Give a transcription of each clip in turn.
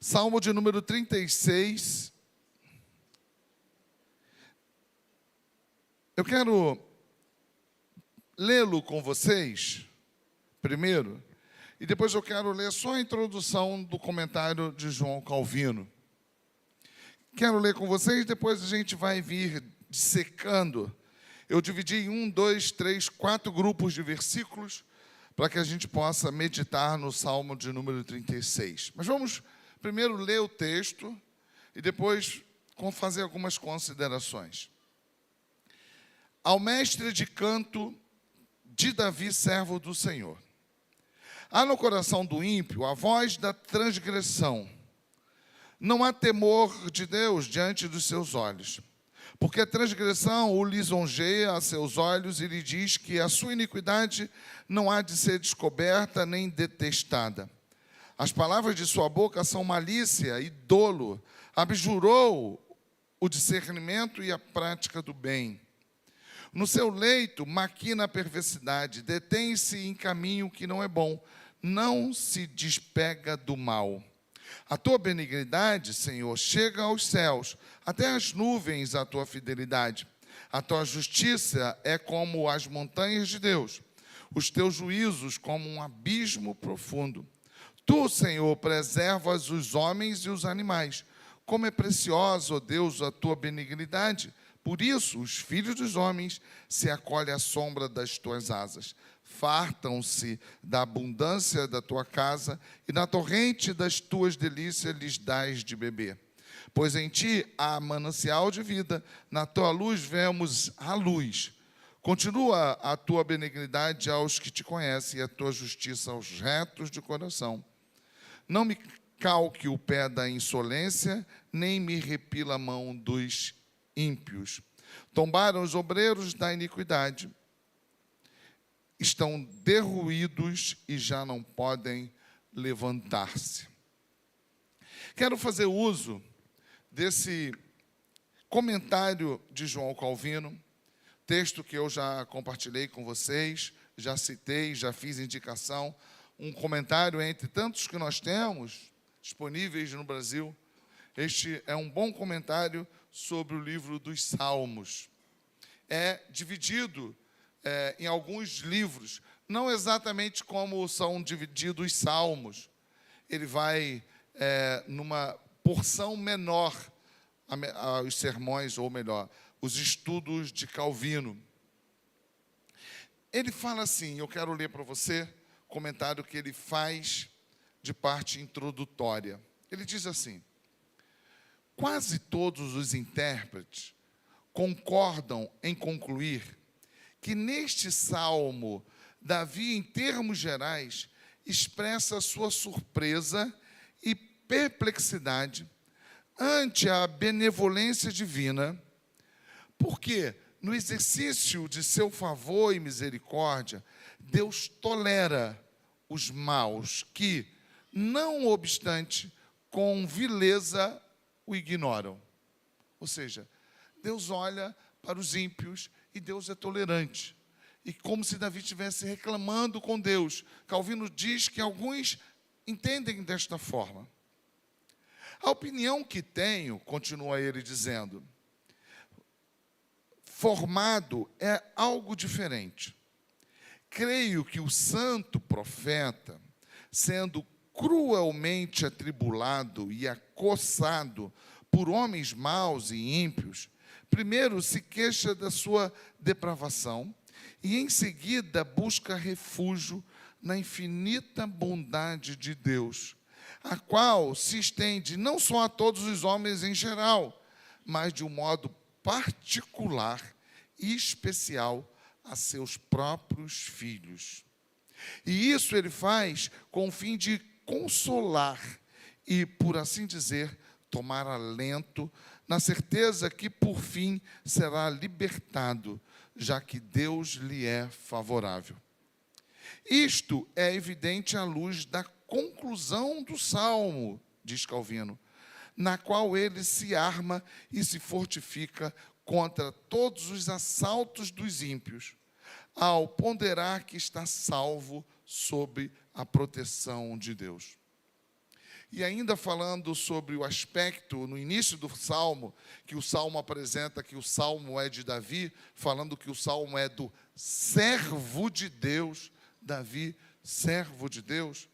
Salmo de número 36. Eu quero lê-lo com vocês, primeiro, e depois eu quero ler só a introdução do comentário de João Calvino. Quero ler com vocês, depois a gente vai vir dissecando. Eu dividi em 4 grupos de versículos, para que a gente possa meditar no Salmo de número 36. Mas vamos primeiro ler o texto e depois fazer algumas considerações. Ao mestre de canto de Davi, servo do Senhor. Há no coração do ímpio a voz da transgressão. Não há temor de Deus diante dos seus olhos, porque a transgressão o lisonjeia a seus olhos e lhe diz que a sua iniquidade não há de ser descoberta nem detestada. As palavras de sua boca são malícia e dolo. Abjurou o discernimento e a prática do bem. No seu leito maquina a perversidade, detém-se em caminho que não é bom, não se despega do mal. A tua benignidade, Senhor, chega aos céus, até as nuvens a tua fidelidade. A tua justiça é como as montanhas de Deus, os teus juízos como um abismo profundo. Tu, Senhor, preservas os homens e os animais. Como é preciosa, ó Deus, a tua benignidade. Por isso, os filhos dos homens se acolhem à sombra das tuas asas. Fartam-se da abundância da tua casa, e na torrente das tuas delícias lhes dás de beber. Pois em ti há manancial de vida, na tua luz vemos a luz. Continua a tua benignidade aos que te conhecem, e a tua justiça aos retos de coração. Não me calque o pé da insolência, nem me repila a mão dos ímpios. Tombaram os obreiros da iniquidade, estão derruídos e já não podem levantar-se. Quero fazer uso desse comentário de João Calvino, texto que eu já compartilhei com vocês, já citei, já fiz indicação, um comentário entre tantos que nós temos disponíveis no Brasil. Este é um bom comentário sobre o livro dos Salmos. É dividido em alguns livros, não exatamente como são divididos os Salmos. Ele vai numa porção menor os sermões, ou melhor, os estudos de Calvino. Ele fala assim, eu quero ler para você o comentário que ele faz de parte introdutória. Ele diz assim: quase todos os intérpretes concordam em concluir que neste salmo, Davi, em termos gerais, expressa sua surpresa e perplexidade ante a benevolência divina, porque no exercício de seu favor e misericórdia, Deus tolera os maus que, não obstante, com vileza o ignoram. Ou seja, Deus olha para os ímpios e Deus é tolerante. E como se Davi estivesse reclamando com Deus. Calvino diz que alguns entendem desta forma. A opinião que tenho, continua ele dizendo, formado é algo diferente. Creio que o santo profeta, sendo cruelmente atribulado e acossado por homens maus e ímpios, primeiro se queixa da sua depravação e em seguida busca refúgio na infinita bondade de Deus, a qual se estende não só a todos os homens em geral, mas de um modo particular e especial a seus próprios filhos. E isso ele faz com o fim de consolar e, por assim dizer, tomar alento na certeza que, por fim, será libertado, já que Deus lhe é favorável. Isto é evidente à luz da conclusão do Salmo, diz Calvino, na qual ele se arma e se fortifica contra todos os assaltos dos ímpios, ao ponderar que está salvo sob a proteção de Deus. E ainda falando sobre o aspecto, no início do Salmo, que o Salmo apresenta que o Salmo é de Davi, falando que o Salmo é do servo de Deus, Davi, servo de Deus,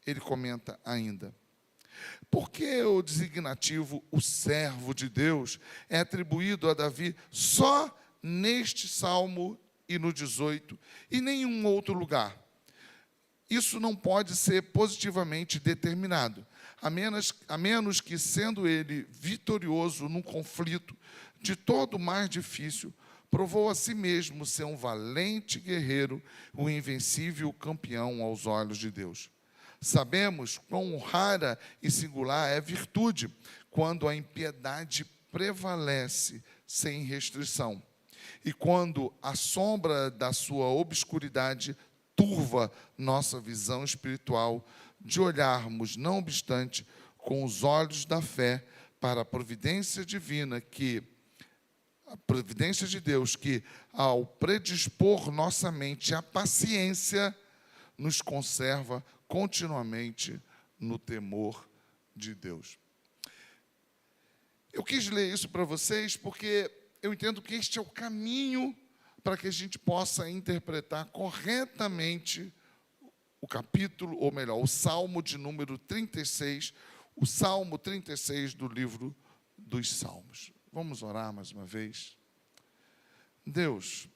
ele comenta ainda: por que o designativo, o servo de Deus, é atribuído a Davi só neste Salmo e no 18, e em nenhum outro lugar? Isso não pode ser positivamente determinado, a menos que, sendo ele vitorioso num conflito de todo mais difícil, provou a si mesmo ser um valente guerreiro, um invencível campeão aos olhos de Deus. Sabemos quão rara e singular é a virtude, quando a impiedade prevalece sem restrição, e quando a sombra da sua obscuridade turva nossa visão espiritual, de olharmos, não obstante, com os olhos da fé para a providência divina, a providência de Deus, que, ao predispor nossa mente à paciência, nos conserva continuamente no temor de Deus. Eu quis ler isso para vocês porque eu entendo que este é o caminho para que a gente possa interpretar corretamente o capítulo, ou melhor, o Salmo de número 36, o Salmo 36 do livro dos Salmos. Vamos orar mais uma vez. Deus,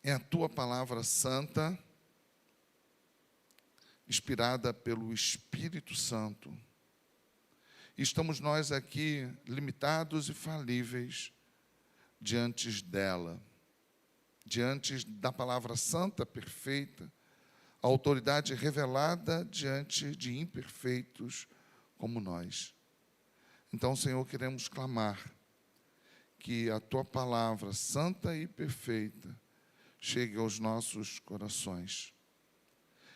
é a Tua palavra santa, inspirada pelo Espírito Santo. Estamos nós aqui limitados e falíveis diante dela, diante da palavra santa, perfeita, a autoridade revelada diante de imperfeitos como nós. Então, Senhor, queremos clamar que a Tua palavra santa e perfeita chegue aos nossos corações.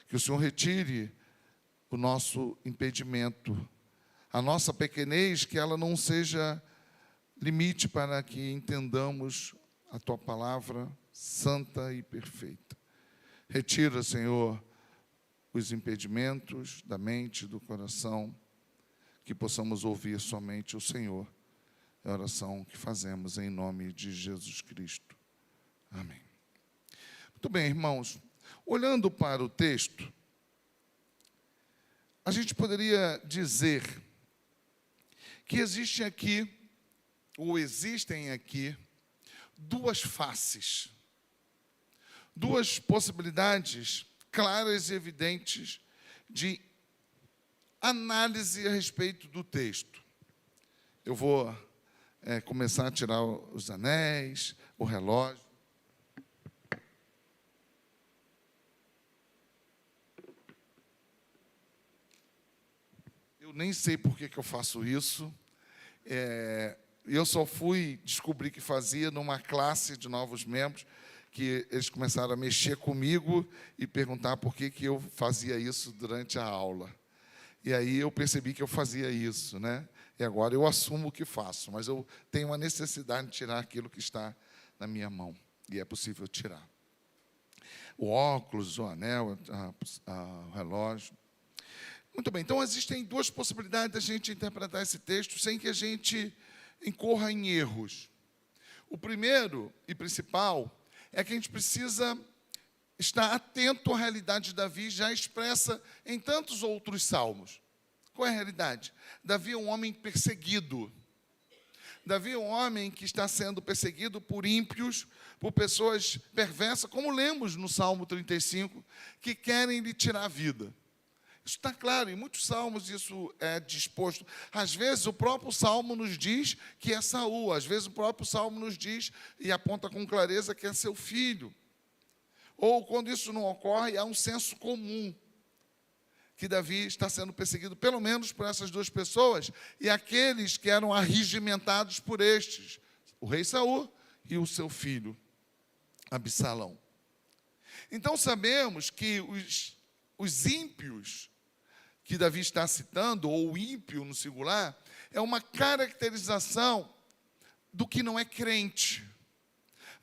Que o Senhor retire o nosso impedimento, a nossa pequenez, que ela não seja limite para que entendamos a Tua palavra santa e perfeita. Retira, Senhor, os impedimentos da mente e do coração, que possamos ouvir somente o Senhor. É a oração que fazemos em nome de Jesus Cristo. Amém. Muito bem, irmãos. Olhando para o texto, a gente poderia dizer que existem aqui, duas faces, duas possibilidades claras e evidentes de análise a respeito do texto. Eu vou começar a tirar os anéis, o relógio. Eu nem sei por que eu faço isso. Eu só fui descobrir que fazia numa classe de novos membros, que eles começaram a mexer comigo e perguntar por que eu fazia isso durante a aula. E aí eu percebi que eu fazia isso, né? E agora eu assumo o que faço, mas eu tenho a necessidade de tirar aquilo que está na minha mão, e é possível tirar. O óculos, o anel, o relógio. Muito bem, então existem duas possibilidades da gente interpretar esse texto sem que a gente incorra em erros. O primeiro e principal é que a gente precisa estar atento à realidade de Davi, já expressa em tantos outros salmos. Qual é a realidade? Davi é um homem perseguido. Davi é um homem que está sendo perseguido por ímpios, por pessoas perversas, como lemos no Salmo 35, que querem lhe tirar a vida. Isso está claro, em muitos salmos isso é disposto. Às vezes o próprio salmo nos diz que é Saul, às vezes o próprio salmo nos diz e aponta com clareza que é seu filho. Ou quando isso não ocorre, há um senso comum que Davi está sendo perseguido, pelo menos por essas duas pessoas, e aqueles que eram arregimentados por estes, o rei Saul e o seu filho, Absalão. Então sabemos que os ímpios que Davi está citando, ou ímpio no singular, é uma caracterização do que não é crente,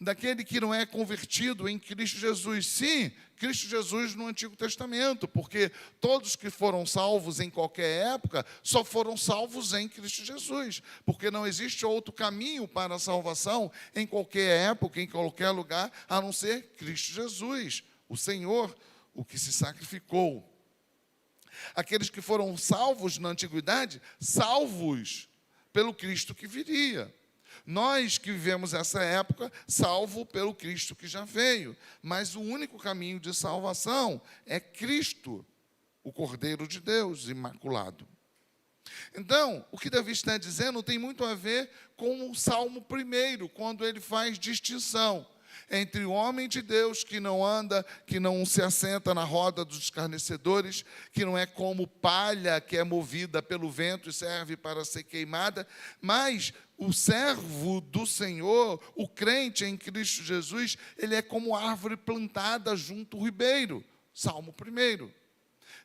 daquele que não é convertido em Cristo Jesus. Sim, Cristo Jesus no Antigo Testamento, porque todos que foram salvos em qualquer época só foram salvos em Cristo Jesus, porque não existe outro caminho para a salvação em qualquer época, em qualquer lugar, a não ser Cristo Jesus, o Senhor, o que se sacrificou. Aqueles que foram salvos na antiguidade, salvos pelo Cristo que viria. Nós que vivemos essa época, salvo pelo Cristo que já veio. Mas o único caminho de salvação é Cristo, o Cordeiro de Deus, imaculado. Então, o que Davi está dizendo tem muito a ver com o Salmo 1, quando ele faz distinção entre o homem de Deus que não anda, que não se assenta na roda dos escarnecedores, que não é como palha que é movida pelo vento e serve para ser queimada, mas o servo do Senhor, o crente em Cristo Jesus, ele é como árvore plantada junto ao ribeiro. Salmo 1.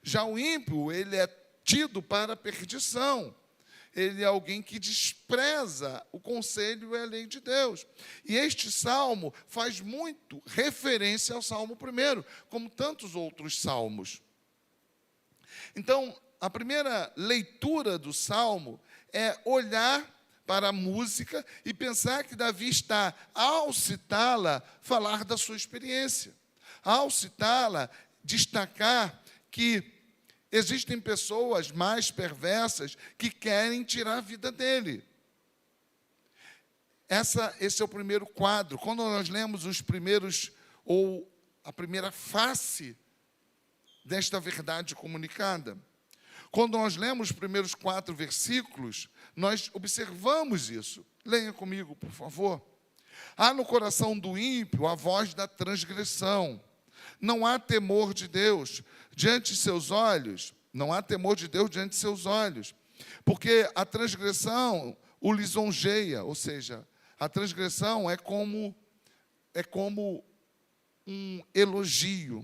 Já o ímpio, ele é tido para a perdição. Ele é alguém que despreza o conselho e a lei de Deus. E este salmo faz muito referência ao Salmo 1, como tantos outros salmos. Então, a primeira leitura do salmo é olhar para a música e pensar que Davi está, ao citá-la, falar da sua experiência. Ao citá-la, destacar que existem pessoas mais perversas que querem tirar a vida dele. Esse é o primeiro quadro. Quando nós lemos os primeiros, ou a primeira face desta verdade comunicada, quando nós lemos os primeiros 4 versículos, nós observamos isso. Leia comigo, por favor. Há no coração do ímpio a voz da transgressão. Não há temor de Deus diante de seus olhos. Não há temor de Deus diante de seus olhos. Porque a transgressão o lisonjeia, ou seja, a transgressão é como um elogio.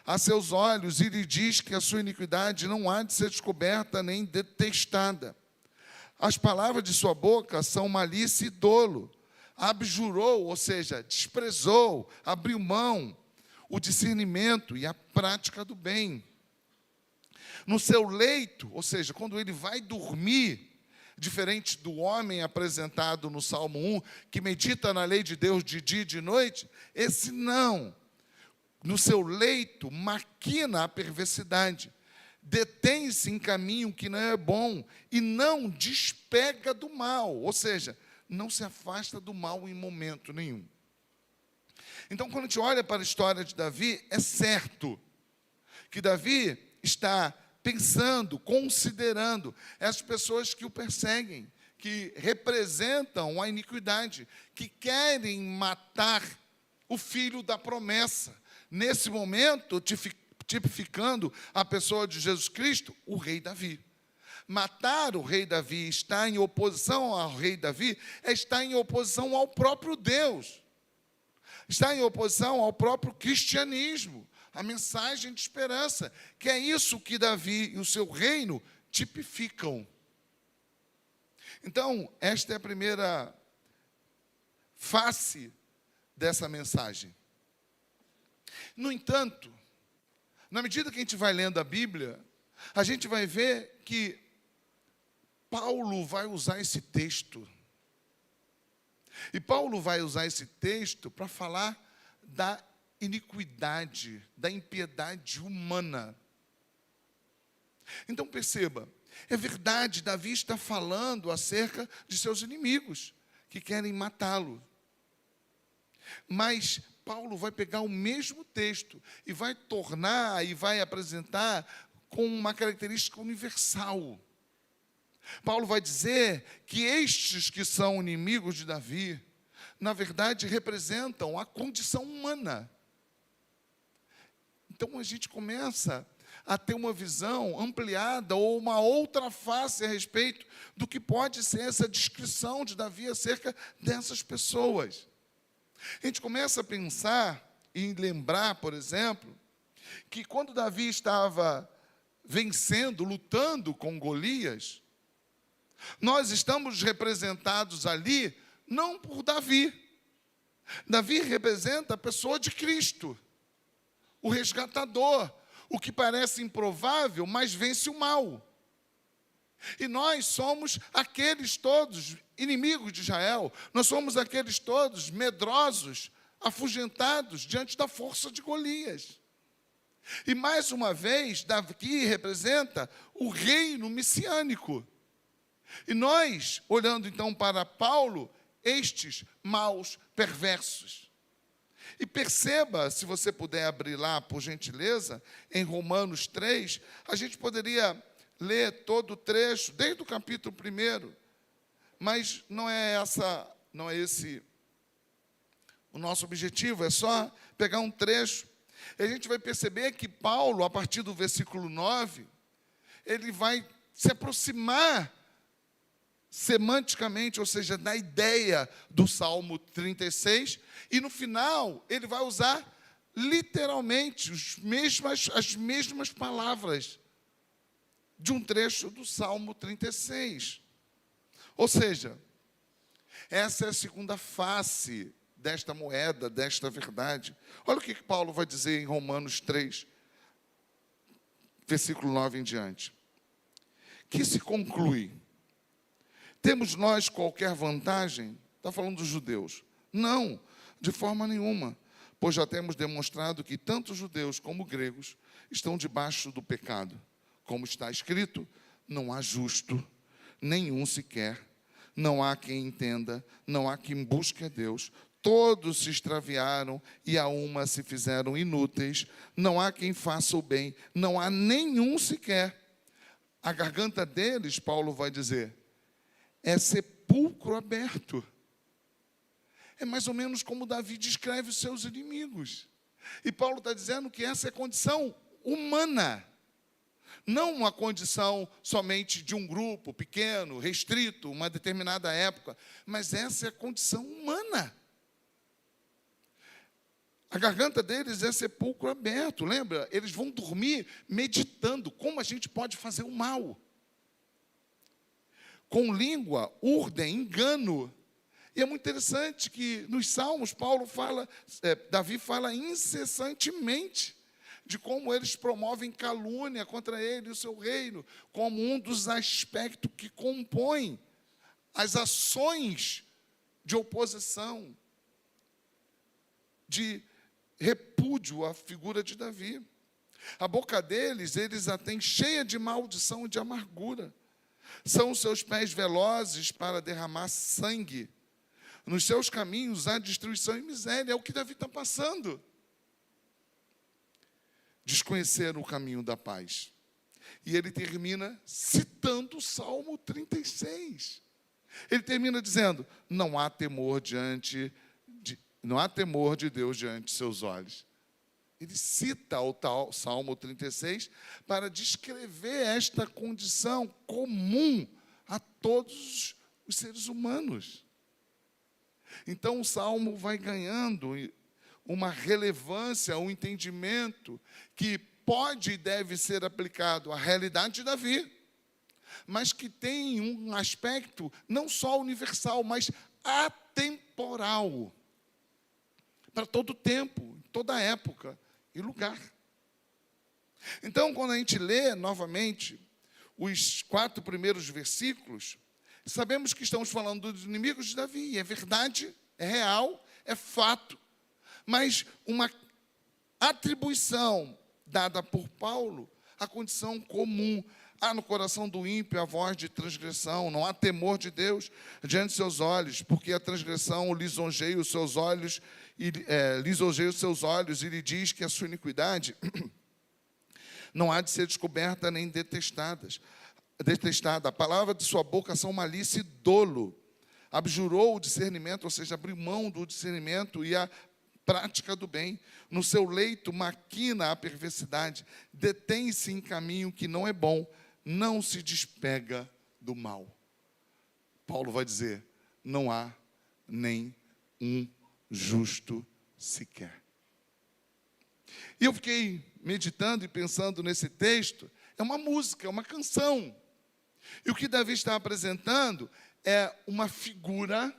A seus olhos, ele diz que a sua iniquidade não há de ser descoberta nem detestada. As palavras de sua boca são malícia e dolo. Abjurou, ou seja, desprezou, abriu mão, o discernimento e a prática do bem. No seu leito, ou seja, quando ele vai dormir, diferente do homem apresentado no Salmo 1, que medita na lei de Deus de dia e de noite, esse não. No seu leito, maquina a perversidade, detém-se em caminho que não é bom e não despega do mal, ou seja, não se afasta do mal em momento nenhum. Então, quando a gente olha para a história de Davi, é certo que Davi está pensando, considerando essas pessoas que o perseguem, que representam a iniquidade, que querem matar o filho da promessa. Nesse momento, tipificando a pessoa de Jesus Cristo, o rei Davi. Matar o rei Davi, estar em oposição ao rei Davi, é estar em oposição ao próprio Deus. Está em oposição ao próprio cristianismo, a mensagem de esperança, que é isso que Davi e o seu reino tipificam. Então, esta é a primeira face dessa mensagem. No entanto, na medida que a gente vai lendo a Bíblia, a gente vai ver que Paulo vai usar esse texto. E Paulo vai usar esse texto para falar da iniquidade, da impiedade humana. Então perceba, é verdade, Davi está falando acerca de seus inimigos, que querem matá-lo. Mas Paulo vai pegar o mesmo texto e vai tornar e vai apresentar com uma característica universal. Paulo vai dizer que estes que são inimigos de Davi, na verdade, representam a condição humana. Então, a gente começa a ter uma visão ampliada ou uma outra face a respeito do que pode ser essa descrição de Davi acerca dessas pessoas. A gente começa a pensar e lembrar, por exemplo, que quando Davi estava vencendo, lutando com Golias, nós estamos representados ali não por Davi, Davi representa a pessoa de Cristo, o resgatador, o que parece improvável, mas vence o mal. E nós somos aqueles todos inimigos de Israel, nós somos aqueles todos medrosos, afugentados diante da força de Golias. E mais uma vez, Davi representa o reino messiânico. E nós, olhando então para Paulo, estes maus perversos. E perceba, se você puder abrir lá, por gentileza, em Romanos 3, a gente poderia ler todo o trecho, desde o capítulo 1, mas não é esse o nosso objetivo, é só pegar um trecho. E a gente vai perceber que Paulo, a partir do versículo 9, ele vai se aproximar semanticamente, ou seja, da ideia do Salmo 36, e no final ele vai usar literalmente as mesmas palavras de um trecho do Salmo 36. Ou seja, essa é a segunda face desta moeda, desta verdade. Olha o que Paulo vai dizer em Romanos 3, versículo 9 em diante. Que se conclui: temos nós qualquer vantagem? Está falando dos judeus. Não, de forma nenhuma, pois já temos demonstrado que tanto judeus como gregos estão debaixo do pecado. Como está escrito, não há justo, nenhum sequer, não há quem entenda, não há quem busque a Deus. Todos se extraviaram e a uma se fizeram inúteis, não há quem faça o bem, não há nenhum sequer. A garganta deles, Paulo vai dizer, é sepulcro aberto. É mais ou menos como Davi descreve os seus inimigos. E Paulo está dizendo que essa é a condição humana. Não uma condição somente de um grupo pequeno, restrito, uma determinada época. Mas essa é a condição humana. A garganta deles é sepulcro aberto. Lembra? Eles vão dormir meditando como a gente pode fazer o mal. Com língua, urdem, engano. E é muito interessante que nos Salmos, Davi fala incessantemente de como eles promovem calúnia contra ele e o seu reino, como um dos aspectos que compõem as ações de oposição, de repúdio à figura de Davi. A boca deles, eles a têm cheia de maldição e de amargura. São os seus pés velozes para derramar sangue. Nos seus caminhos há destruição e miséria. É o que Davi está passando. Desconheceram o caminho da paz. E ele termina citando o Salmo 36. Ele termina dizendo, não há temor de Deus diante de seus olhos. Ele cita o tal Salmo 36 para descrever esta condição comum a todos os seres humanos. Então o Salmo vai ganhando uma relevância, um entendimento que pode e deve ser aplicado à realidade de Davi, mas que tem um aspecto não só universal, mas atemporal, para todo tempo, toda época e lugar. Então, quando a gente lê novamente os 4 primeiros versículos, sabemos que estamos falando dos inimigos de Davi. É verdade, é real, é fato, mas uma atribuição dada por Paulo à condição comum. Há no coração do ímpio a voz de transgressão, não há temor de Deus diante de seus olhos, porque a transgressão lisonjeia os seus olhos, e lhe diz que a sua iniquidade não há de ser descoberta nem detestada. A palavra de sua boca são malícia e dolo. Abjurou o discernimento, ou seja, abriu mão do discernimento e a prática do bem. No seu leito maquina a perversidade, detém-se em caminho que não é bom, não se despega do mal. Paulo vai dizer, não há nem um justo sequer. E eu fiquei meditando e pensando nesse texto, é uma música, é uma canção. E o que Davi está apresentando é uma figura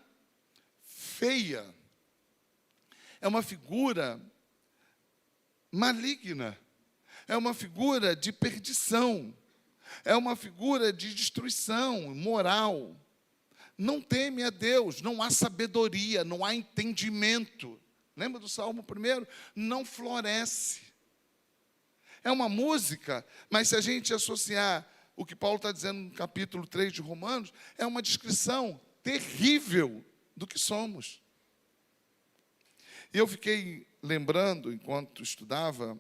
feia, é uma figura maligna, é uma figura de perdição, é uma figura de destruição moral. Não teme a Deus, não há sabedoria, não há entendimento. Lembra do Salmo 1? Não floresce. É uma música, mas se a gente associar o que Paulo está dizendo no capítulo 3 de Romanos, é uma descrição terrível do que somos. E eu fiquei lembrando, enquanto estudava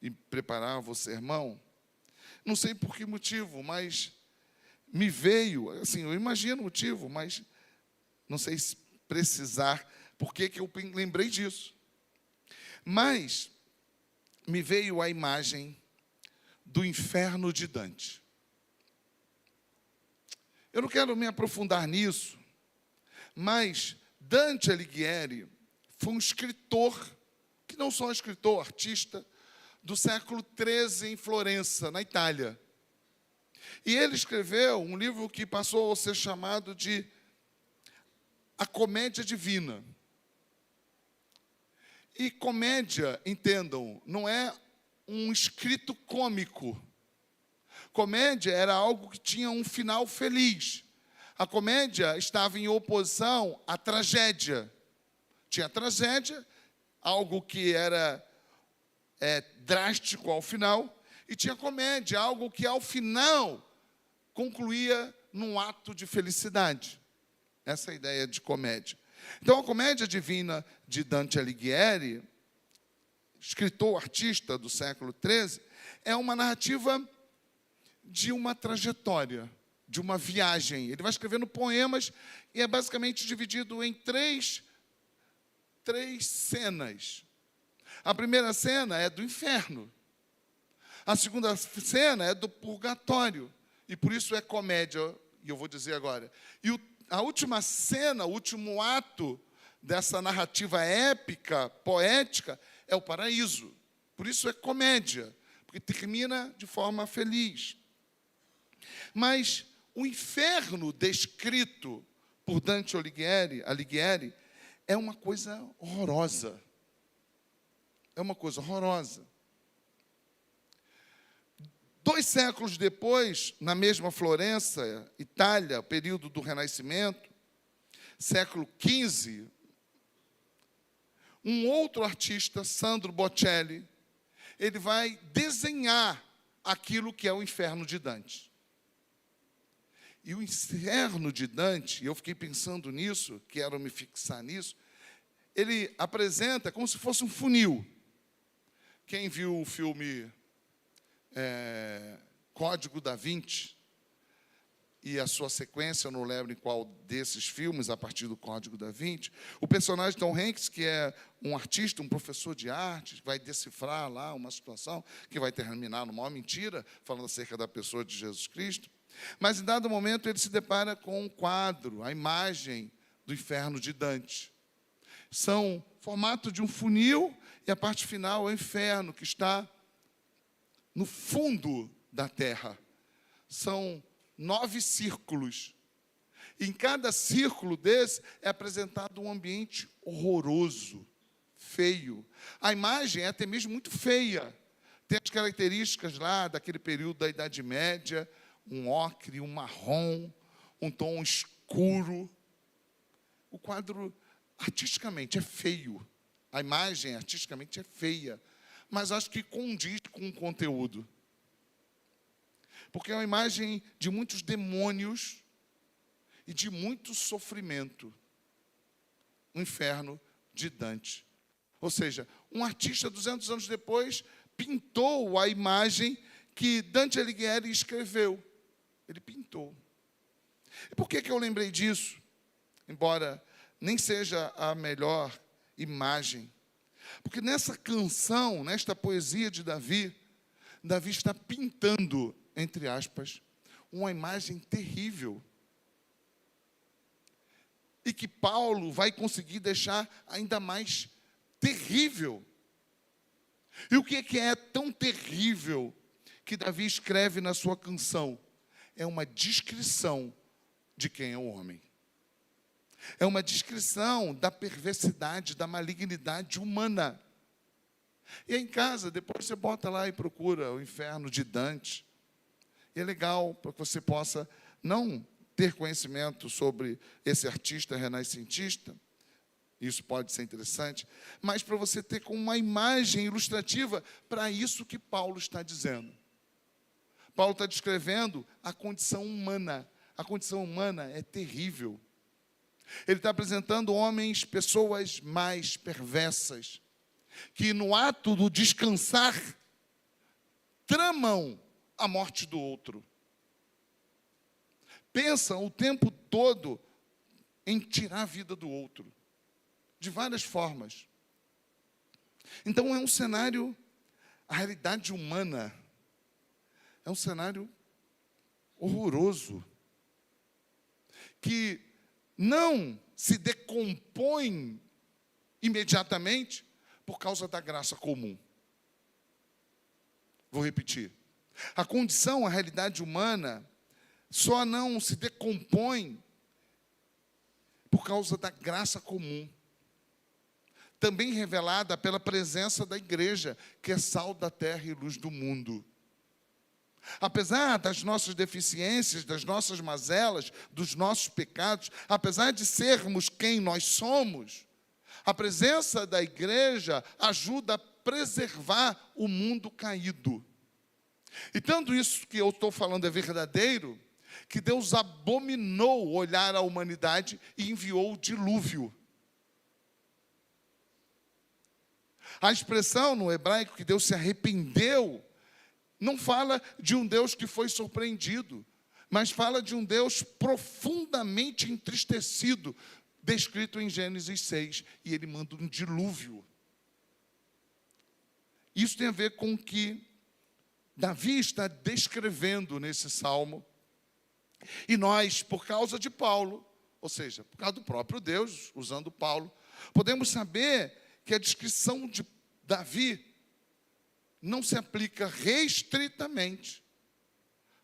e preparava o sermão, não sei por que motivo, mas me veio, assim, eu imagino o motivo, mas não sei se precisar, por que eu lembrei disso. Mas me veio a imagem do inferno de Dante. Eu não quero me aprofundar nisso, mas Dante Alighieri foi um escritor, que não só escritor, artista, do século XIII em Florença, na Itália. E ele escreveu um livro que passou a ser chamado de A Comédia Divina. E comédia, entendam, não é um escrito cômico. Comédia era algo que tinha um final feliz. A comédia estava em oposição à tragédia. Tinha tragédia, algo que era drástico ao final, e tinha comédia, algo que ao final concluía num ato de felicidade. Essa é a ideia de comédia. Então, a Comédia Divina de Dante Alighieri, escritor, artista do século XIII, é uma narrativa de uma trajetória, de uma viagem. Ele vai escrevendo poemas e é basicamente dividido em três cenas. A primeira cena é do inferno. A segunda cena é do purgatório. E por isso é comédia, e eu vou dizer agora. E a última cena, o último ato dessa narrativa épica, poética, é o paraíso. Por isso é comédia, porque termina de forma feliz. Mas o inferno descrito por Dante Alighieri é uma coisa horrorosa. É uma coisa horrorosa. 2 séculos depois, na mesma Florença, Itália, período do Renascimento, século XV, um outro artista, Sandro Botticelli, ele vai desenhar aquilo que é o inferno de Dante. E o inferno de Dante, eu fiquei pensando nisso, quero me fixar nisso, ele apresenta como se fosse um funil. Quem viu o filme Código da Vinci e a sua sequência, eu não lembro em qual desses filmes, a partir do Código da Vinci, o personagem Tom Hanks, que é um artista, um professor de arte, vai decifrar lá uma situação que vai terminar numa mentira, falando acerca da pessoa de Jesus Cristo, mas em dado momento ele se depara com um quadro, a imagem do inferno de Dante. São formato de um funil e a parte final é o inferno, que está no fundo da terra. São 9 círculos. E em cada círculo desse é apresentado um ambiente horroroso, feio. A imagem é até mesmo muito feia. Tem as características lá daquele período da Idade Média, um ocre, um marrom, um tom escuro. O quadro, artisticamente, é feio. A imagem, artisticamente, é feia. Mas acho que condiz com o conteúdo. Porque é uma imagem de muitos demônios e de muito sofrimento. O inferno de Dante. Ou seja, um artista, 200 anos depois, pintou a imagem que Dante Alighieri escreveu. Ele pintou. E por que eu lembrei disso? Embora nem seja a melhor imagem. Porque nessa canção, nesta poesia de Davi, Davi está pintando, entre aspas, uma imagem terrível. E que Paulo vai conseguir deixar ainda mais terrível. E o que é tão terrível que Davi escreve na sua canção? É uma descrição de quem é o homem. É uma descrição da perversidade, da malignidade humana. E aí em casa, depois você bota lá e procura o Inferno de Dante. E é legal para que você possa não ter conhecimento sobre esse artista renascentista, isso pode ser interessante, mas para você ter como uma imagem ilustrativa para isso que Paulo está dizendo. Paulo está descrevendo a condição humana. A condição humana é terrível. Ele está apresentando homens, pessoas mais perversas, que no ato do descansar, tramam a morte do outro. Pensam o tempo todo em tirar a vida do outro, de várias formas. Então é um cenário, a realidade humana, é um cenário horroroso, que não se decompõe imediatamente por causa da graça comum. Vou repetir. A condição, a realidade humana, só não se decompõe por causa da graça comum. Também revelada pela presença da igreja, que é sal da terra e luz do mundo. Apesar das nossas deficiências, das nossas mazelas, dos nossos pecados, apesar de sermos quem nós somos, a presença da igreja ajuda a preservar o mundo caído. E tanto isso que eu estou falando é verdadeiro, que Deus abominou olhar a humanidade e enviou o dilúvio. A expressão no hebraico que Deus se arrependeu, não fala de um Deus que foi surpreendido, mas fala de um Deus profundamente entristecido, descrito em Gênesis 6, e ele manda um dilúvio. Isso tem a ver com o que Davi está descrevendo nesse salmo, e nós, por causa de Paulo, ou seja, por causa do próprio Deus, usando Paulo, podemos saber que a descrição de Davi não se aplica restritamente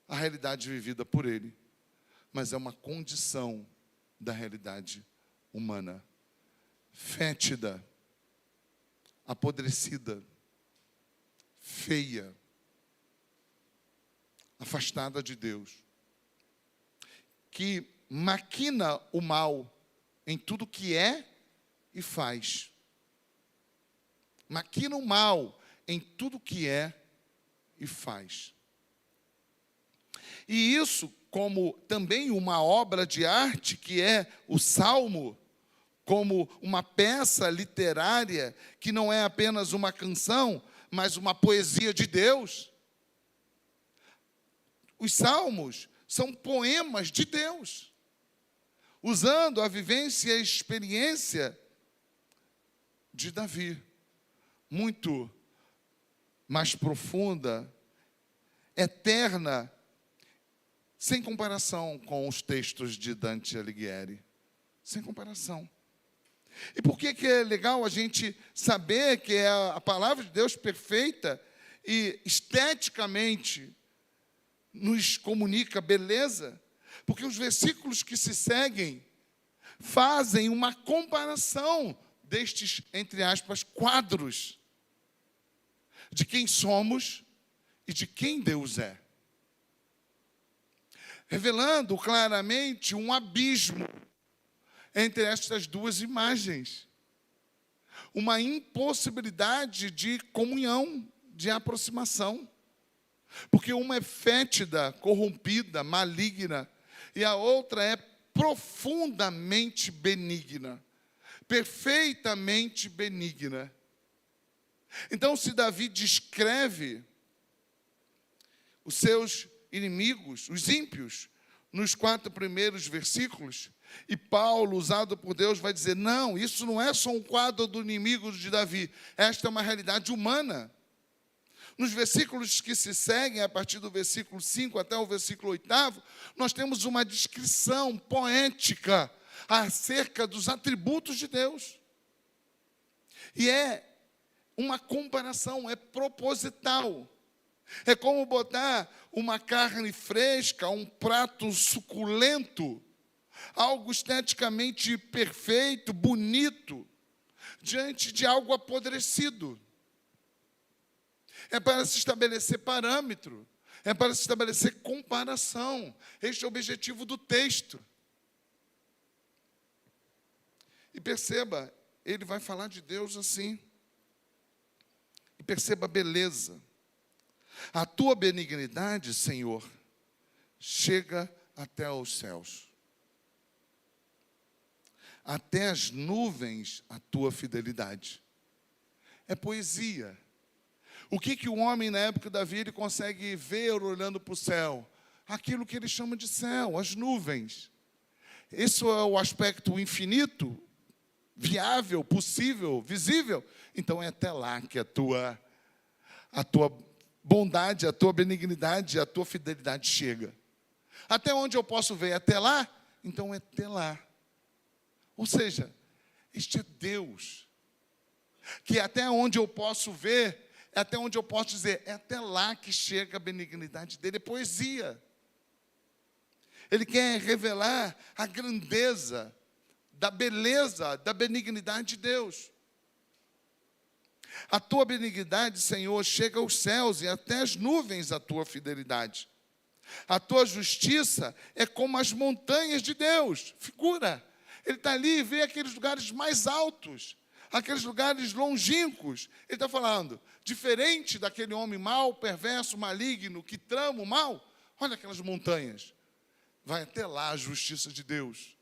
à realidade vivida por ele, mas é uma condição da realidade humana, fétida, apodrecida, feia, afastada de Deus, que maquina o mal em tudo que é e faz. Maquina o mal em tudo que é e faz. E isso, como também uma obra de arte, que é o Salmo, como uma peça literária, que não é apenas uma canção, mas uma poesia de Deus. Os Salmos são poemas de Deus, usando a vivência e a experiência de Davi, muito mais profunda, eterna, sem comparação com os textos de Dante Alighieri. Sem comparação. E por que é legal a gente saber que é a palavra de Deus perfeita e esteticamente nos comunica beleza? Porque os versículos que se seguem fazem uma comparação destes, entre aspas, quadros de quem somos e de quem Deus é, revelando claramente um abismo entre estas duas imagens, uma impossibilidade de comunhão, de aproximação, porque uma é fétida, corrompida, maligna, e a outra é profundamente benigna, perfeitamente benigna. Então, se Davi descreve os seus inimigos, os ímpios, nos 4 primeiros versículos, e Paulo, usado por Deus, vai dizer, não, isso não é só um quadro do inimigo de Davi, esta é uma realidade humana. Nos versículos que se seguem, a partir do versículo 5 até o versículo 8, nós temos uma descrição poética acerca dos atributos de Deus. E é uma comparação, é proposital. É como botar uma carne fresca, um prato suculento, algo esteticamente perfeito, bonito, diante de algo apodrecido. É para se estabelecer parâmetro, é para se estabelecer comparação. Este é o objetivo do texto. E perceba, ele vai falar de Deus assim. E perceba a beleza. A tua benignidade, Senhor, chega até aos céus. Até as nuvens a tua fidelidade. É poesia. O que o homem, na época da vida, consegue ver olhando para o céu? Aquilo que ele chama de céu, as nuvens. Esse é o aspecto infinito, viável, possível, visível. Então é até lá que a tua bondade, a tua benignidade, a tua fidelidade chega. Até onde eu posso ver? Até lá? Então é até lá. Ou seja, este é Deus. Que até onde eu posso ver, é até onde eu posso dizer, é até lá que chega a benignidade dele. É poesia. Ele quer revelar a grandeza, da beleza, da benignidade de Deus. A tua benignidade, Senhor, chega aos céus e até as nuvens a tua fidelidade. A tua justiça é como as montanhas de Deus. Figura. Ele está ali e vê aqueles lugares mais altos, aqueles lugares longínquos. Ele está falando, diferente daquele homem mau, perverso, maligno, que trama o mal, olha aquelas montanhas. Vai até lá a justiça de Deus.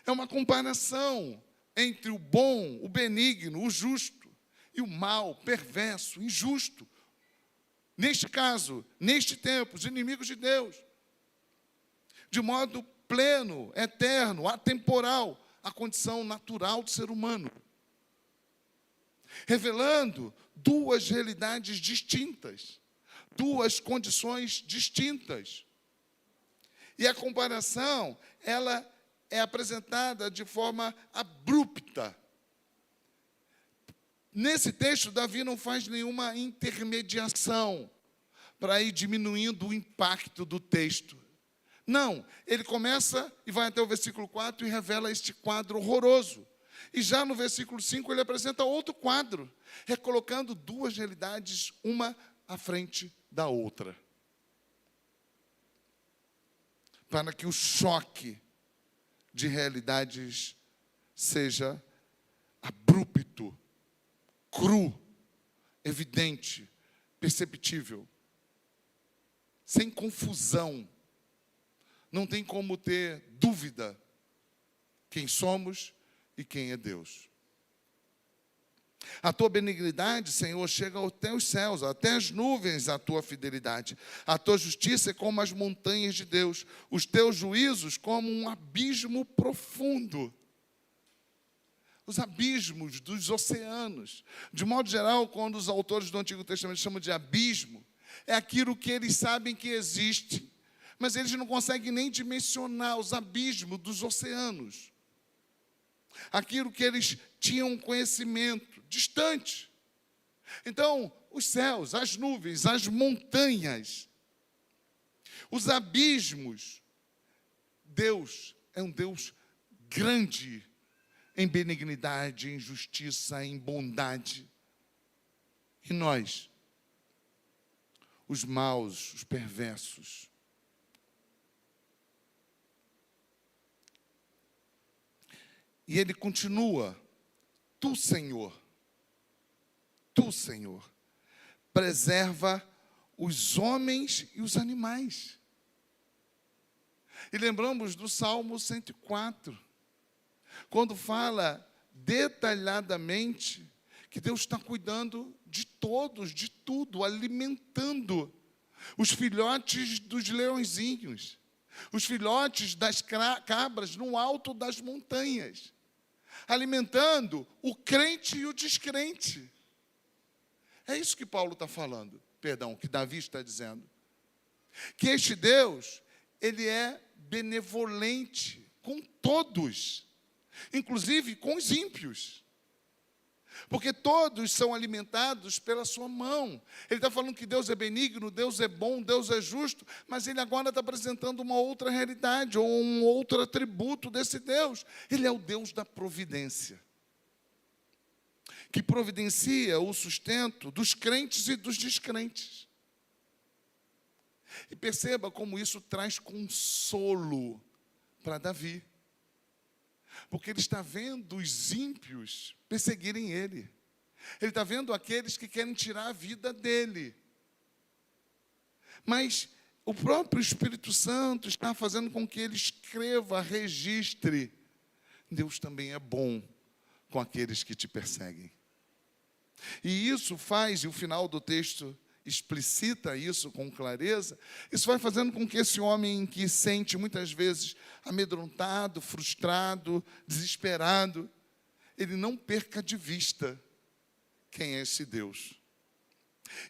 É uma comparação entre o bom, o benigno, o justo, e o mal, perverso, injusto. Neste caso, neste tempo, os inimigos de Deus. De modo pleno, eterno, atemporal, a condição natural do ser humano. Revelando duas realidades distintas, duas condições distintas. E a comparação, ela é apresentada de forma abrupta. Nesse texto, Davi não faz nenhuma intermediação para ir diminuindo o impacto do texto. Não, ele começa e vai até o versículo 4 e revela este quadro horroroso. E já no versículo 5 ele apresenta outro quadro, recolocando duas realidades, uma à frente da outra. Para que o choque de realidades seja abrupto, cru, evidente, perceptível, sem confusão. Não tem como ter dúvida quem somos e quem é Deus. A tua benignidade, Senhor, chega até os céus, até as nuvens a tua fidelidade. A tua justiça é como as montanhas de Deus, os teus juízos como um abismo profundo. Os abismos dos oceanos. De modo geral, quando os autores do Antigo Testamento chamam de abismo, é aquilo que eles sabem que existe, mas eles não conseguem nem dimensionar os abismos dos oceanos. Aquilo que eles tinham conhecimento, distante. Então, os céus, as nuvens, as montanhas, os abismos. Deus é um Deus grande em benignidade, em justiça, em bondade. E nós, os maus, os perversos. E ele continua, tu, Senhor, preserva os homens e os animais. E lembramos do Salmo 104, quando fala detalhadamente que Deus está cuidando de todos, de tudo, alimentando os filhotes dos leõezinhos, os filhotes das cabras no alto das montanhas, alimentando o crente e o descrente. É isso que Paulo está falando, que Davi está dizendo. Que este Deus, ele é benevolente com todos, inclusive com os ímpios. Porque todos são alimentados pela sua mão. Ele está falando que Deus é benigno, Deus é bom, Deus é justo, mas ele agora está apresentando uma outra realidade, ou um outro atributo desse Deus. Ele é o Deus da providência, que providencia o sustento dos crentes e dos descrentes. E perceba como isso traz consolo para Davi. Porque ele está vendo os ímpios perseguirem ele. Ele está vendo aqueles que querem tirar a vida dele. Mas o próprio Espírito Santo está fazendo com que ele escreva, registre: Deus também é bom com aqueles que te perseguem. E isso faz, e o final do texto explicita isso com clareza, isso vai fazendo com que esse homem que sente muitas vezes amedrontado, frustrado, desesperado, ele não perca de vista quem é esse Deus.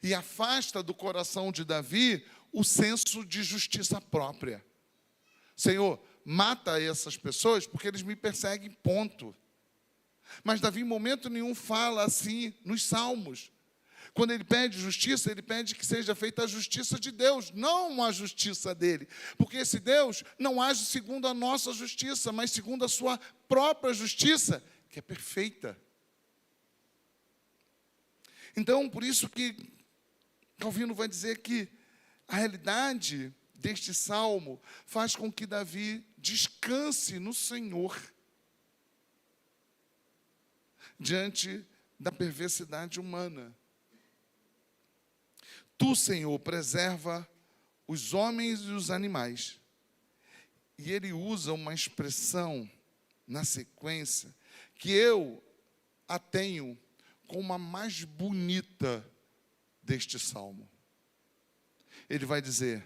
E afasta do coração de Davi o senso de justiça própria. Senhor, mata essas pessoas porque eles me perseguem, ponto. Mas Davi em momento nenhum fala assim nos Salmos. Quando ele pede justiça, ele pede que seja feita a justiça de Deus, não a justiça dele. Porque esse Deus não age segundo a nossa justiça, mas segundo a sua própria justiça, que é perfeita. Então, por isso que Calvino vai dizer que a realidade deste salmo faz com que Davi descanse no Senhor diante da perversidade humana. Tu, Senhor, preserva os homens e os animais. E ele usa uma expressão na sequência que eu a tenho como a mais bonita deste salmo. Ele vai dizer: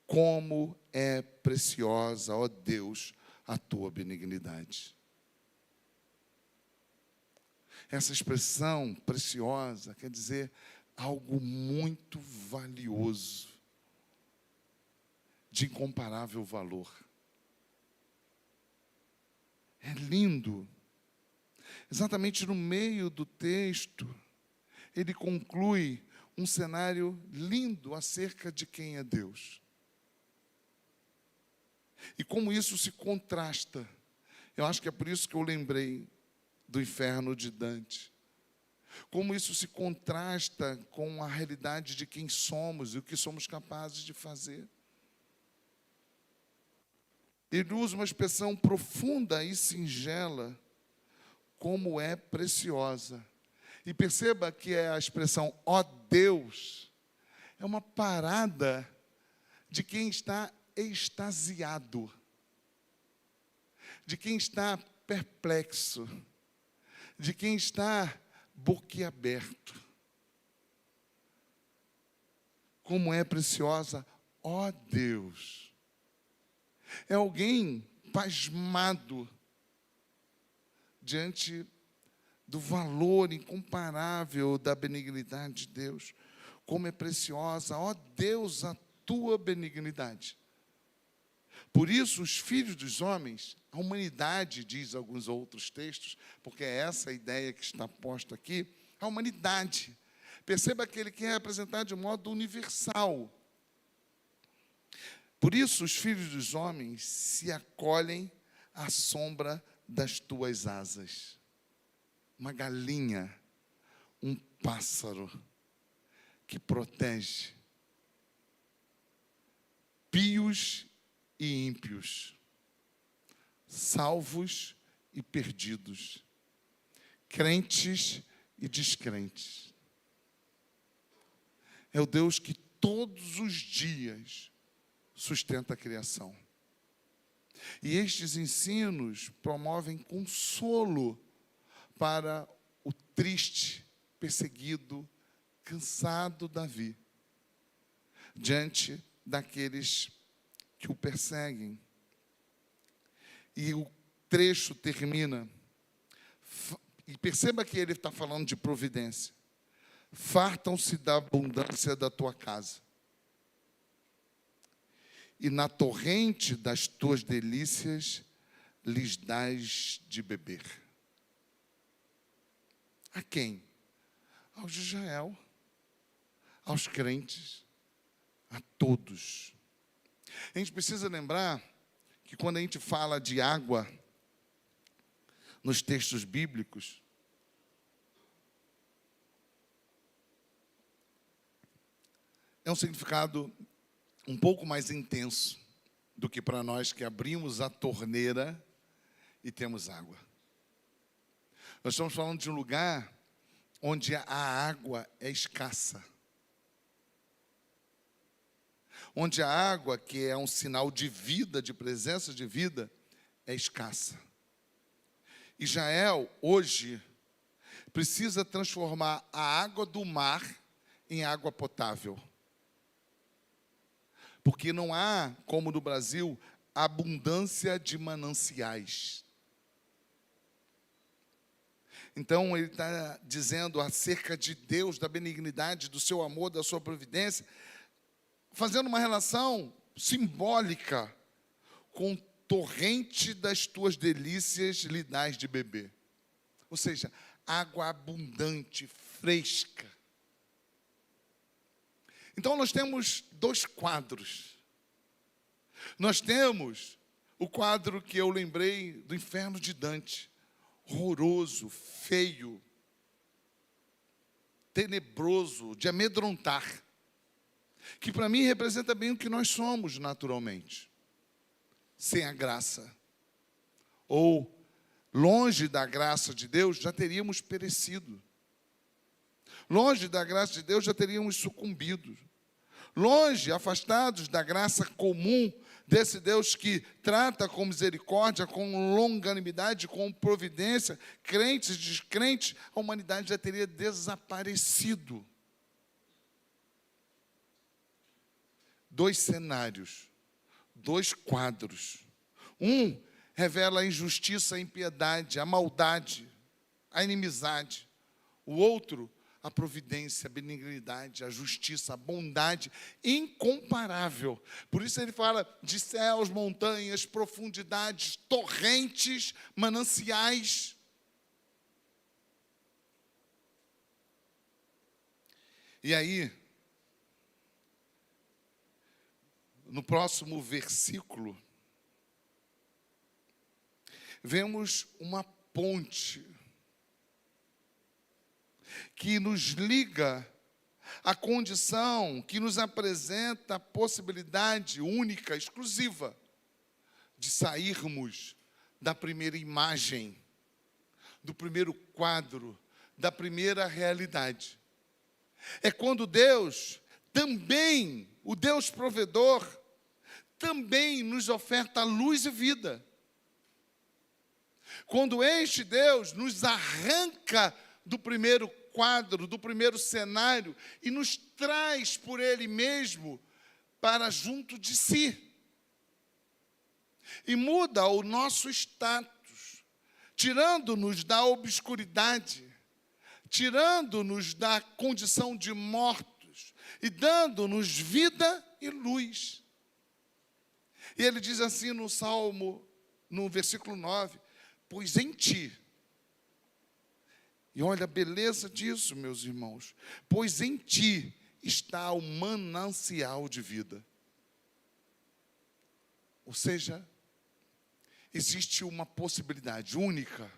como é preciosa, ó Deus, a tua benignidade. Essa expressão preciosa quer dizer algo muito valioso, de incomparável valor. É lindo. Exatamente no meio do texto, ele conclui um cenário lindo acerca de quem é Deus. E como isso se contrasta. Eu acho que é por isso que eu lembrei do inferno de Dante. Como isso se contrasta com a realidade de quem somos e o que somos capazes de fazer. Ele usa uma expressão profunda e singela, como é preciosa. E perceba que a expressão, ó Deus, é uma parada de quem está extasiado, de quem está perplexo, de quem está boquiaberto. Como é preciosa, ó Deus. É alguém pasmado diante do valor incomparável da benignidade de Deus. Como é preciosa, ó Deus, a tua benignidade. Por isso, os filhos dos homens, a humanidade, diz alguns outros textos, porque é essa a ideia que está posta aqui, a humanidade. Perceba que ele quer apresentar de modo universal. Por isso, os filhos dos homens se acolhem à sombra das tuas asas. Uma galinha, um pássaro que protege pios e ímpios, salvos e perdidos, crentes e descrentes. É o Deus que todos os dias sustenta a criação. E estes ensinos promovem consolo para o triste, perseguido, cansado Davi, diante daqueles que o perseguem. E o trecho termina, e perceba que ele está falando de providência. Fartam-se da abundância da tua casa, e na torrente das tuas delícias lhes dás de beber. A quem? Aos de Israel, aos crentes, a todos. A gente precisa lembrar que quando a gente fala de água nos textos bíblicos, é um significado um pouco mais intenso do que para nós que abrimos a torneira e temos água. Nós estamos falando de um lugar onde a água é escassa. Onde a água, que é um sinal de vida, de presença de vida, é escassa. Israel, hoje, precisa transformar a água do mar em água potável. Porque não há, como no Brasil, abundância de mananciais. Então, ele está dizendo acerca de Deus, da benignidade, do seu amor, da sua providência, fazendo uma relação simbólica com o torrente das tuas delícias lhe dás de beber. Ou seja, água abundante, fresca. Então, nós temos dois quadros. Nós temos o quadro que eu lembrei do inferno de Dante. Horroroso, feio, tenebroso, de amedrontar. Que para mim representa bem o que nós somos naturalmente. Sem a graça. Ou longe da graça de Deus, já teríamos perecido. Longe da graça de Deus, já teríamos sucumbido. Longe, afastados da graça comum desse Deus que trata com misericórdia, com longanimidade, com providência, crentes, descrentes, a humanidade já teria desaparecido. Dois cenários, dois quadros. Um revela a injustiça, a impiedade, a maldade, a inimizade. O outro, a providência, a benignidade, a justiça, a bondade incomparável. Por isso ele fala de céus, montanhas, profundidades, torrentes, mananciais. E aí, no próximo versículo, vemos uma ponte que nos liga à condição, que nos apresenta a possibilidade única, exclusiva, de sairmos da primeira imagem, do primeiro quadro, da primeira realidade. É quando Deus, também, o Deus provedor, também nos oferta luz e vida. Quando este Deus nos arranca do primeiro quadro, do primeiro cenário, e nos traz por Ele mesmo para junto de si. E muda o nosso status, tirando-nos da obscuridade, tirando-nos da condição de mortos, e dando-nos vida e luz. E ele diz assim no Salmo, no versículo 9, pois em ti, e olha a beleza disso, meus irmãos, pois em ti está o manancial de vida. Ou seja, existe uma possibilidade única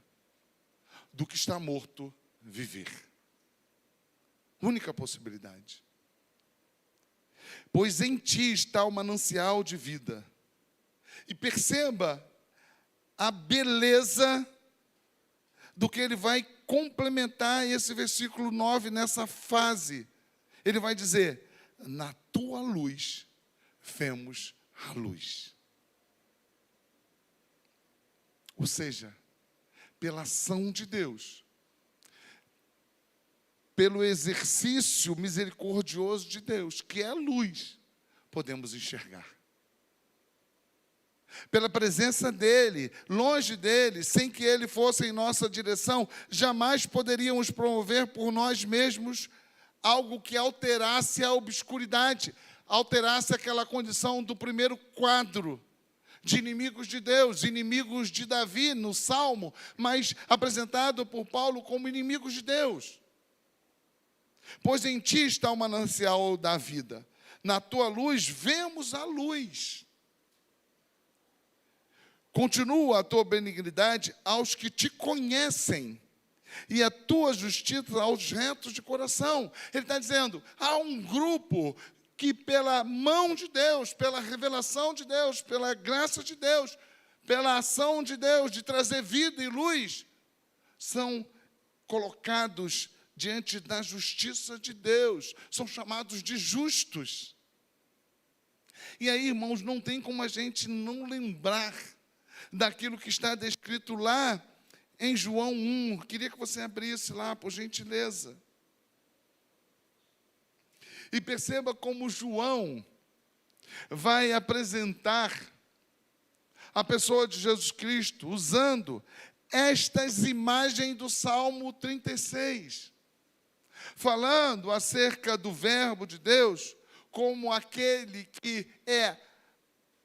do que está morto viver. Única possibilidade. Pois em ti está o manancial de vida. E perceba a beleza do que ele vai complementar esse versículo 9 nessa fase. Ele vai dizer, na tua luz vemos a luz. Ou seja, pela ação de Deus, pelo exercício misericordioso de Deus, que é a luz, podemos enxergar. Pela presença dEle, longe dEle, sem que Ele fosse em nossa direção, jamais poderíamos promover por nós mesmos algo que alterasse a obscuridade, alterasse aquela condição do primeiro quadro, de inimigos de Deus, inimigos de Davi no Salmo, mas apresentado por Paulo como inimigos de Deus. Pois em ti está o manancial da vida. Na tua luz vemos a luz. Continua a tua benignidade aos que te conhecem, e a tua justiça aos retos de coração. Ele está dizendo, há um grupo que pela mão de Deus, pela revelação de Deus, pela graça de Deus, pela ação de Deus, de trazer vida e luz, são colocados diante da justiça de Deus, são chamados de justos. E aí, irmãos, não tem como a gente não lembrar daquilo que está descrito lá em João 1. Queria que você abrisse lá, por gentileza. E perceba como João vai apresentar a pessoa de Jesus Cristo usando estas imagens do Salmo 36, falando acerca do Verbo de Deus como aquele que é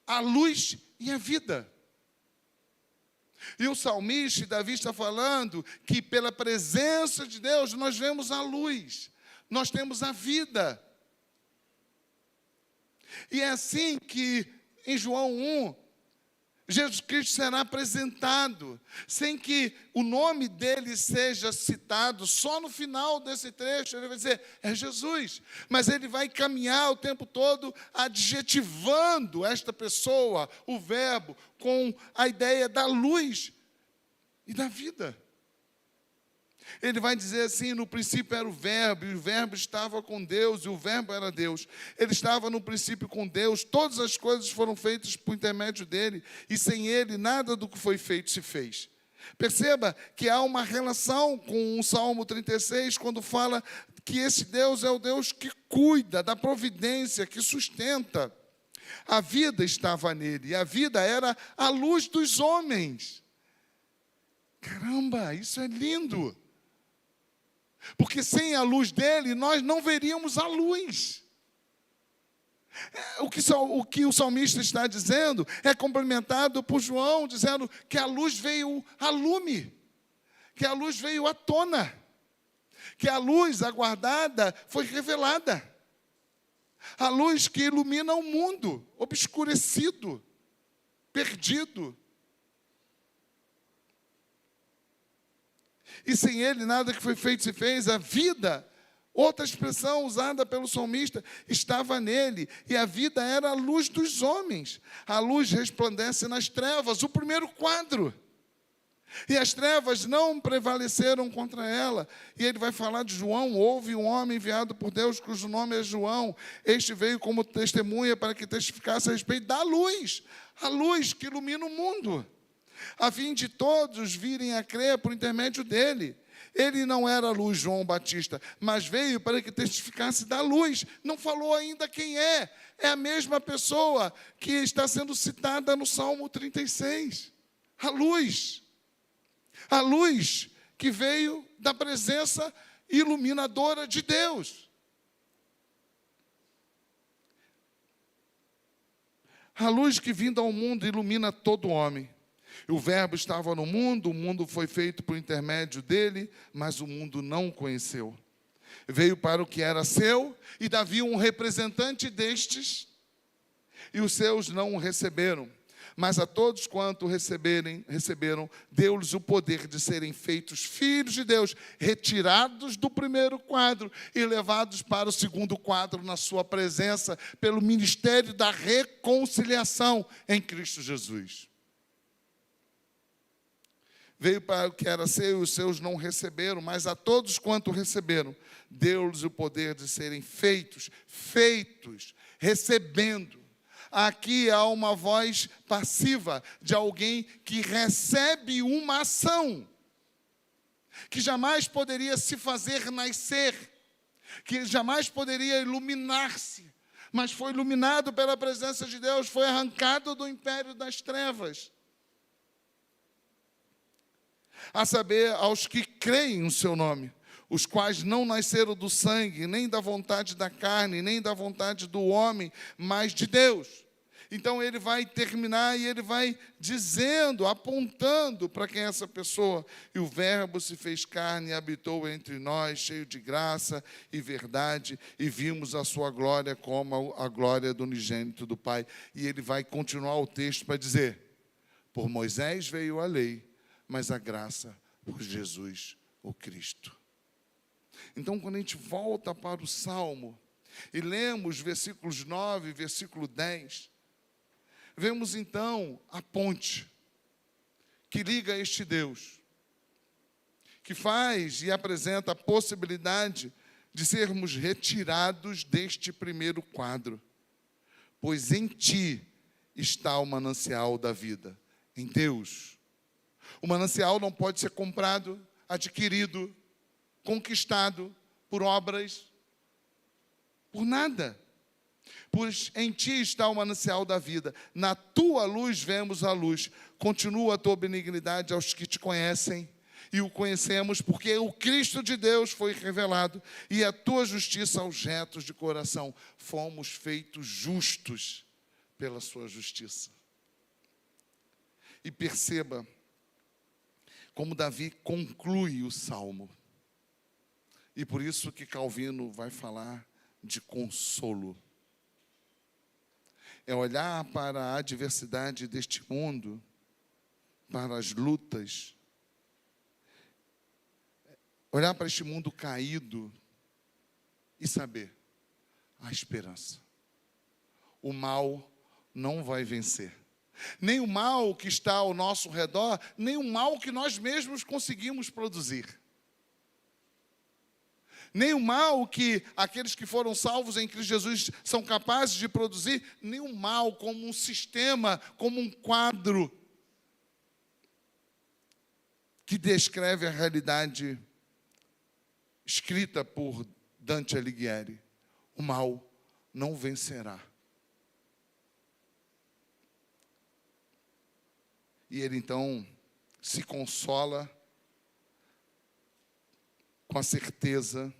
a luz e a vida. E o salmista Davi está falando que pela presença de Deus nós vemos a luz, nós temos a vida. E é assim que em João 1, Jesus Cristo será apresentado, sem que o nome dele seja citado. Só no final desse trecho ele vai dizer, é Jesus. Mas ele vai caminhar o tempo todo adjetivando esta pessoa, o verbo, com a ideia da luz e da vida. Ele vai dizer assim, no princípio era o verbo, e o verbo estava com Deus, e o verbo era Deus. Ele estava no princípio com Deus, todas as coisas foram feitas por intermédio dele, e sem ele nada do que foi feito se fez. Perceba que há uma relação com o Salmo 36, quando fala que esse Deus é o Deus que cuida da providência, que sustenta. A vida estava nele, e a vida era a luz dos homens. Caramba, isso é lindo! Porque sem a luz dele, nós não veríamos a luz. O que o salmista está dizendo é complementado por João, dizendo que a luz veio a lume, que a luz veio à tona, que a luz aguardada foi revelada. A luz que ilumina o mundo, obscurecido, perdido. E sem ele nada que foi feito se fez. A vida, outra expressão usada pelo salmista, estava nele. E a vida era a luz dos homens. A luz resplandece nas trevas, o primeiro quadro. E as trevas não prevaleceram contra ela. E ele vai falar de João. Houve um homem enviado por Deus, cujo nome é João. Este veio como testemunha para que testificasse a respeito da luz. A luz que ilumina o mundo, a fim de todos virem a crer por intermédio dele. Ele não era a luz, João Batista, mas veio para que testificasse da luz. Não falou ainda quem é. É a mesma pessoa que está sendo citada no Salmo 36. A luz. A luz que veio da presença iluminadora de Deus. A luz que vinda ao mundo ilumina todo homem. O verbo estava no mundo, o mundo foi feito por intermédio dele, mas o mundo não o conheceu. Veio para o que era seu, e Davi um representante destes, e os seus não o receberam. Mas a todos quanto receberam, deu-lhes o poder de serem feitos filhos de Deus, retirados do primeiro quadro e levados para o segundo quadro na sua presença, pelo ministério da reconciliação em Cristo Jesus. Veio para o que era seu e os seus não receberam, mas a todos quanto receberam, deu-lhes o poder de serem feitos, recebendo. Aqui há uma voz passiva de alguém que recebe uma ação, que jamais poderia se fazer nascer, que jamais poderia iluminar-se, mas foi iluminado pela presença de Deus, foi arrancado do império das trevas. A saber, aos que creem no seu nome, os quais não nasceram do sangue, nem da vontade da carne, nem da vontade do homem, mas de Deus. Então ele vai terminar e ele vai dizendo, apontando para quem é essa pessoa. E o Verbo se fez carne e habitou entre nós, cheio de graça e verdade, e vimos a sua glória como a glória do unigênito do Pai. E ele vai continuar o texto para dizer: por Moisés veio a lei, mas a graça por Jesus, o Cristo. Então, quando a gente volta para o Salmo e lemos versículos 9 e versículo 10, vemos então a ponte que liga este Deus, que faz e apresenta a possibilidade de sermos retirados deste primeiro quadro, pois em ti está o manancial da vida, em Deus. O manancial não pode ser comprado, adquirido, conquistado por obras, por nada. Pois em ti está o manancial da vida. Na tua luz vemos a luz. Continua a tua benignidade aos que te conhecem. E o conhecemos porque o Cristo de Deus foi revelado. E a tua justiça aos retos de coração. Fomos feitos justos pela sua justiça. E perceba como Davi conclui o Salmo. E por isso que Calvino vai falar de consolo. É olhar para a adversidade deste mundo, para as lutas, olhar para este mundo caído e saber: a esperança. O mal não vai vencer. Nem o mal que está ao nosso redor, nem o mal que nós mesmos conseguimos produzir. Nem o mal que aqueles que foram salvos em Cristo Jesus são capazes de produzir, nem o mal como um sistema, como um quadro que descreve a realidade escrita por Dante Alighieri. O mal não vencerá. E ele então se consola com a certeza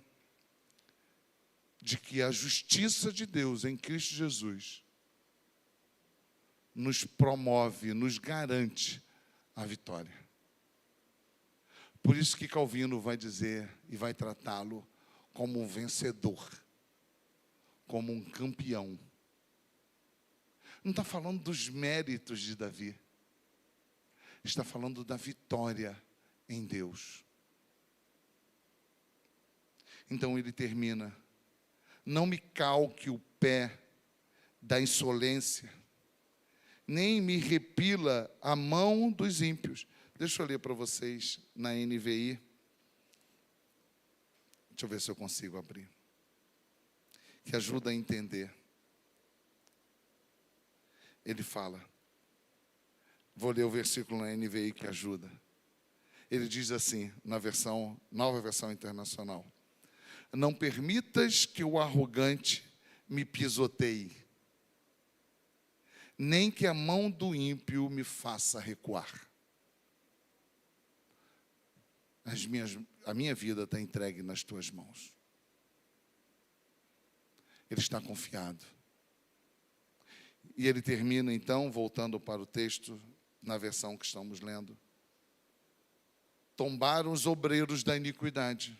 de que a justiça de Deus em Cristo Jesus nos promove, nos garante a vitória. Por isso que Calvino vai dizer e vai tratá-lo como um vencedor, como um campeão. Não está falando dos méritos de Davi, está falando da vitória em Deus. Então ele termina: não me calque o pé da insolência, nem me repila a mão dos ímpios. Deixa eu ler para vocês na NVI. Deixa eu ver se eu consigo abrir. Que ajuda a entender. Ele fala, vou ler o versículo na NVI que ajuda. Ele diz assim, na versão, nova versão internacional: não permitas que o arrogante me pisoteie, nem que a mão do ímpio me faça recuar. A minha vida está entregue nas tuas mãos. Ele está confiado. E ele termina então, voltando para o texto, na versão que estamos lendo: tombaram os obreiros da iniquidade,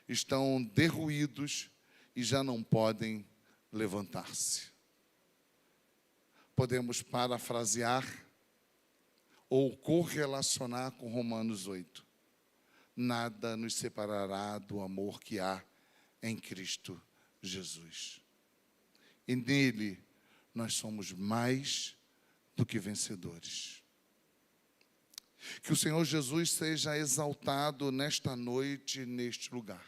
estão derruídos e já não podem levantar-se. Podemos parafrasear ou correlacionar com Romanos 8. Nada nos separará do amor que há em Cristo Jesus. E nele nós somos mais do que vencedores. Que o Senhor Jesus seja exaltado nesta noite, neste lugar.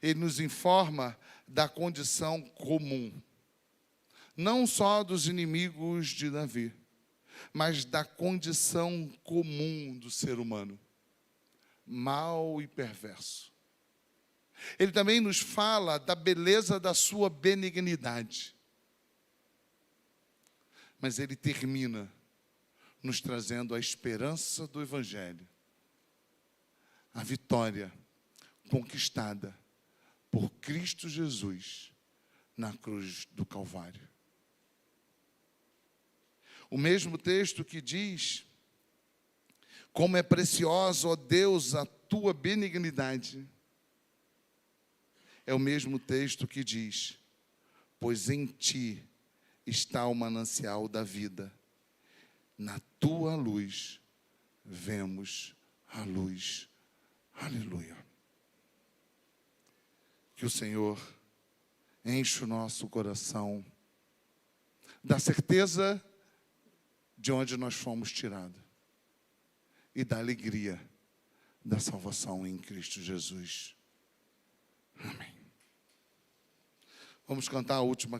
Ele nos informa da condição comum, não só dos inimigos de Davi, mas da condição comum do ser humano, mau e perverso. Ele também nos fala da beleza da sua benignidade. Mas ele termina nos trazendo a esperança do Evangelho, a vitória conquistada por Cristo Jesus na cruz do Calvário. O mesmo texto que diz: como é preciosa, ó Deus, a tua benignidade. É o mesmo texto que diz: pois em ti está o manancial da vida. Na tua luz vemos a luz. Aleluia. Que o Senhor enche o nosso coração da certeza de onde nós fomos tirados e da alegria da salvação em Cristo Jesus. Amém. Vamos cantar a última canção.